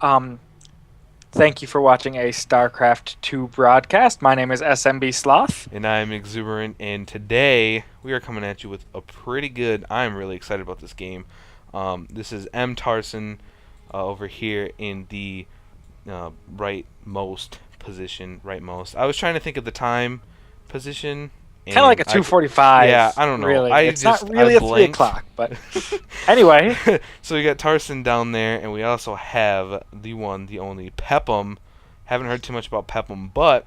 Um, Thank you for watching a StarCraft 2 broadcast. My name is SMB Sloth. And I'm Exuberant, and today we are coming at you with a pretty good. I'm really excited about this game. This is MΔTarson over here in the rightmost position. Rightmost. I was trying to think of the time position, Kind of like and a 2:45, I don't know. really. I It's not just I really a 3 blanked. o'clock, but anyway. So we got Tarson down there, and we also have the one, the only Pepem. Haven't heard too much about Pepem, but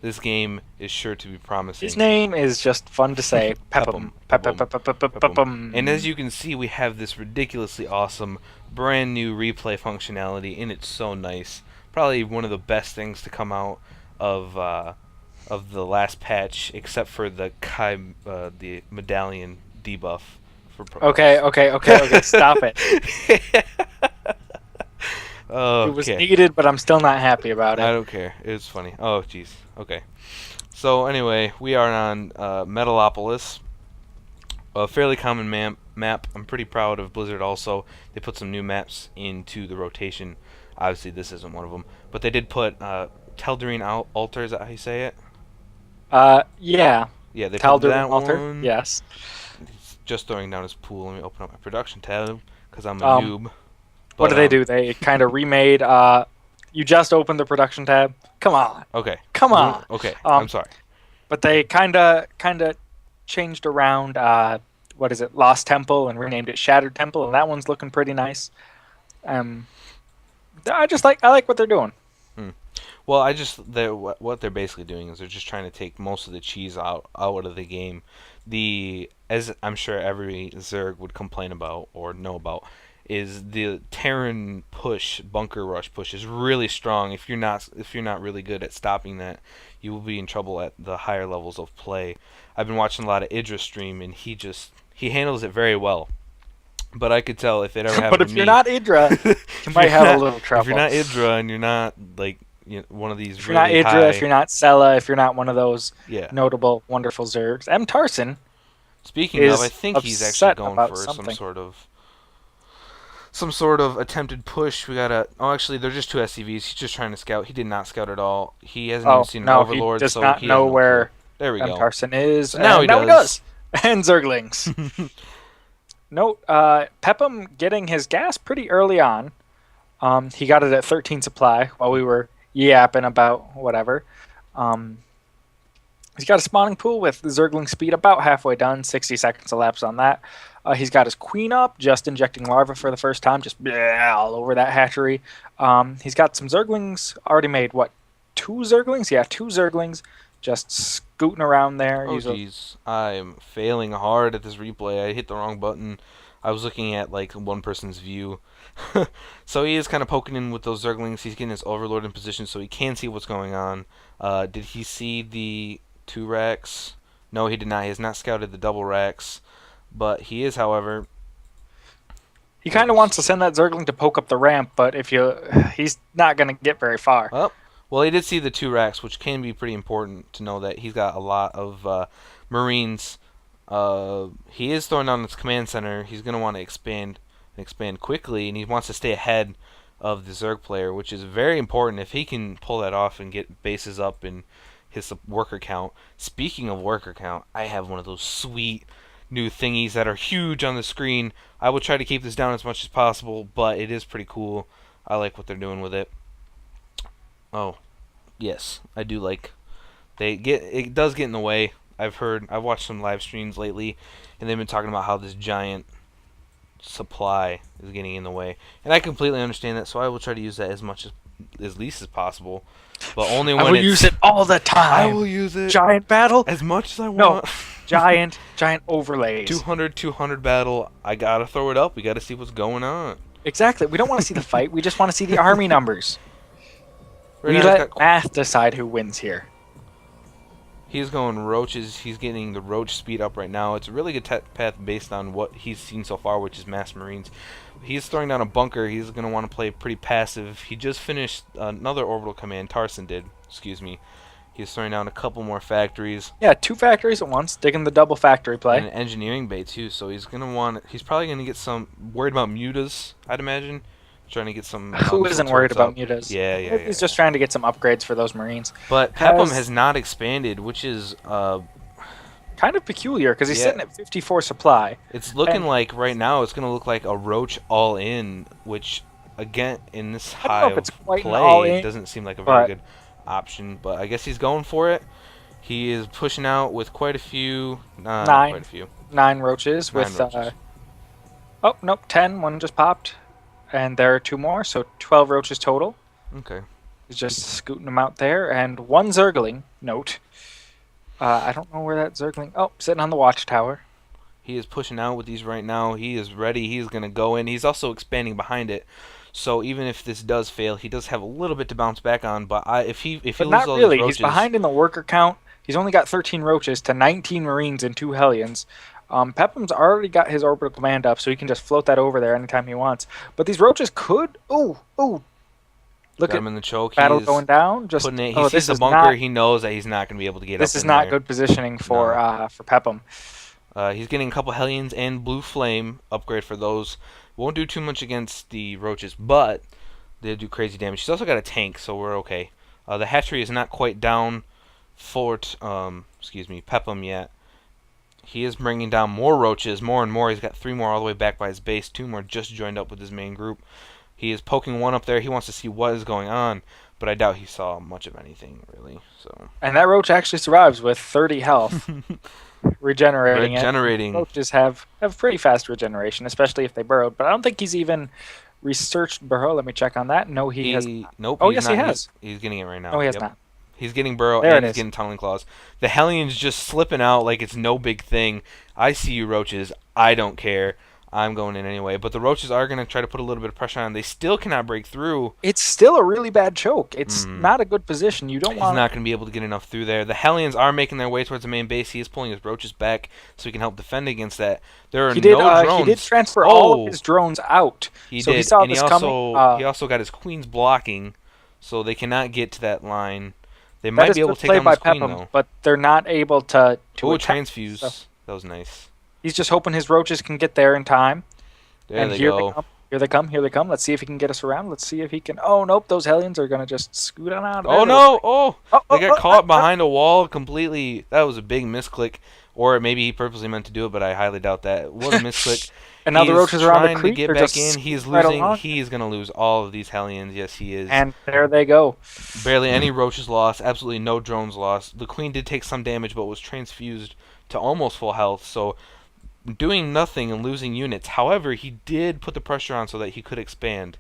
this game is sure to be His promising. name is just fun to say. Pepem, Pepem. Pepem, Pepem. And as Pepem. you can see, we have this ridiculously awesome, brand new replay functionality, and it's so nice. Probably one of the best things to come out of the last patch, except for the medallion debuff for Okay. Stop it. It was Okay. needed, but I'm still not happy about I it. don't care. It's funny. Oh, jeez. Okay. So anyway, we are on Metalopolis, a fairly common map. I'm pretty proud of Blizzard. Also, they put some new maps into the rotation. Obviously, this isn't one of them, but they did put Teldarine Altar. Is that how you say it? Yeah. Yeah, they put Tal'Darim that Altar. one. Yes. He's just throwing down his pool. Let me open up my production tab because I'm a Um, noob. what But did they do? They kind of remade. You just opened the production tab. Come on. okay, Come on. okay. I'm Um, sorry. but they kind of changed around what is it, Lost Temple, and renamed it Shattered Temple, and that one's looking pretty nice. Um, I like what they're doing. Hmm. Well, what they're basically doing is they're just trying to take most of the cheese out of the game. As I'm sure every Zerg would complain about or know about, is the Terran push, bunker rush push is really strong. If you're not really good at stopping that, you will be in trouble at the higher levels of play. I've been watching a lot of Idris stream, and he handles it very well. But I could tell if it ever But happened to if you're me, not Idra, you if might you're have a not little if you're trouble. not Idra and you're not like one of these If you're not really Idra, if high, you're not Sela, if you're not one of those yeah. notable, wonderful Zergs, Mఠarson Speaking of, I is think he's actually upset going about for something. some sort of attempted push. We got oh, actually, they're just two SCVs. He's just trying to scout. He did not scout at all. He hasn't even Oh, seen an no, he Overlord, does so not he has know no clue. where There we go. Mఠarson is, So now and he now he does. does. And Zerglings. Note, Pepem getting his gas pretty early on. He got it at 13 supply while we were yapping about whatever. Um, he's got a spawning pool with Zergling speed about halfway done, 60 seconds elapsed on that. He's got his queen up, just injecting larva for the first time, just all over that hatchery. He's got some Zerglings already made. What, two Zerglings? Yeah, two Zerglings just scooting around there. Oh geez, I'm failing hard at this replay. I hit the wrong button. I was looking at like one person's view. So he is kind of poking in with those Zerglings. He's getting his Overlord in position so he can see what's going on. Did he see the two racks? No, he did not. He has not scouted the double racks. But he is, however. He kind of wants to send that Zergling to poke up the ramp, but he's not going to get very far. Oh, well, he did see the two racks, which can be pretty important to know that he's got a lot of Marines. He is throwing down his command center. He's going to want to expand quickly, and he wants to stay ahead of the Zerg player, which is very important. If he can pull that off and get bases up in his worker count. Speaking of worker count, I have one of those sweet new thingies that are huge on the screen. I will try to keep this down as much as possible, but it is pretty cool. I like what they're doing with it. Oh, yes, I do like. It does get in the way. I've watched some live streams lately, and they've been talking about how this giant supply is getting in the way, and I completely understand that. So I will try to use that as least as possible, but only I when will use it all the I time. will use it Giant battle? as much as I No, want. giant overlays. 200 battle. I gotta throw it up. We gotta see what's going on. Exactly. We don't want to see the fight. We just want to see the army numbers. Right We now let math decide who wins here. he's going roaches. He's getting the roach speed up right now. It's a really good path based on what he's seen so far, which is mass marines. He's throwing down a bunker. He's going to want to play pretty passive. He just finished another orbital command. Tarson did. Excuse me. He's throwing down a couple more factories. Yeah, two factories at once, digging the double factory play. And an engineering bay too. So he's going to want. He's probably going to get some. Worried about mutas, I'd imagine. Trying to get some. Who isn't worried about mutas? Yeah. He's just trying to get some upgrades for those Marines. But Pepem has not expanded, which is kind of peculiar because he's yeah. sitting at 54 supply. It's looking like right now it's going to look like a Roach all in, which again in this high of play doesn't seem like a very good option. But I guess he's going for it. He is pushing out with quite a few. Nine roaches with. Oh nope, 10. One just popped, and there are 2 more, so 12 roaches total. Okay. He's just scooting them out there, and 1 Zergling. Note. I don't know where that Zergling... Oh, sitting on the watchtower. He is pushing out with these right now. He is ready. He's going to go in. He's also expanding behind it. So even if this does fail, he does have a little bit to bounce back on. But if he loses all these roaches... He's behind in the worker count. He's only got 13 roaches to 19 Marines and 2 Hellions. Pepem's already got his orbital command up, so he can just float that over there anytime he wants. But these roaches could... Ooh. Look at him in the choke. Battle going down. He sees the bunker. He knows that he's not going to be able to get up. This is not good positioning for Pepem. He's getting a couple Hellions and Blue Flame upgrade for those. Won't do too much against the roaches, but they do crazy damage. He's also got a tank, so we're okay. The hatchery is not quite down Fort Pepem yet. He is bringing down more roaches, more and more. He's got 3 more all the way back by his base. 2 more just joined up with his main group. He is poking one up there. He wants to see what is going on, but I doubt he saw much of anything, really. So. And that roach actually survives with 30 health. Regenerating. Roaches have pretty fast regeneration, especially if they burrowed. But I don't think he's even researched burrow. Let me check on that. No, he has not. Nope. Oh, yes, he has. He's getting it right now. No, he has not. He's getting burrow and he's getting tunneling claws. The Hellions just slipping out like it's no big thing. I see you, roaches. I don't care. I'm going in anyway. But the roaches are going to try to put a little bit of pressure on. They still cannot break through. It's still a really bad choke. It's not a good position. You don't want. He's not going to be able to get enough through there. The Hellions are making their way towards the main base. He is pulling his roaches back so he can help defend against that. There are no drones. He did transfer all of his drones out. He did. He saw and this coming. He also got his queens blocking, so they cannot get to that line. They might be able to take down this queen, Pepem, though. But they're not able to transfuse. So. That was nice. He's just hoping his roaches can get there in time. There they go. Here they come. Let's see if he can get us around. Let's see if he can... Oh, nope. Those Hellions are going to just scoot on out of there. Oh, no. They got caught behind a wall completely. That was a big misclick. Or maybe he purposely meant to do it, but I highly doubt that. What a misclick. And now the roaches are on the creep. To get back in. He's losing. He's going to lose all of these Hellions. Yes, he is. And there they go. Barely any roaches lost. Absolutely no drones lost. The queen did take some damage, but was transfused to almost full health. So... doing nothing and losing units. However, he did put the pressure on so that he could expand.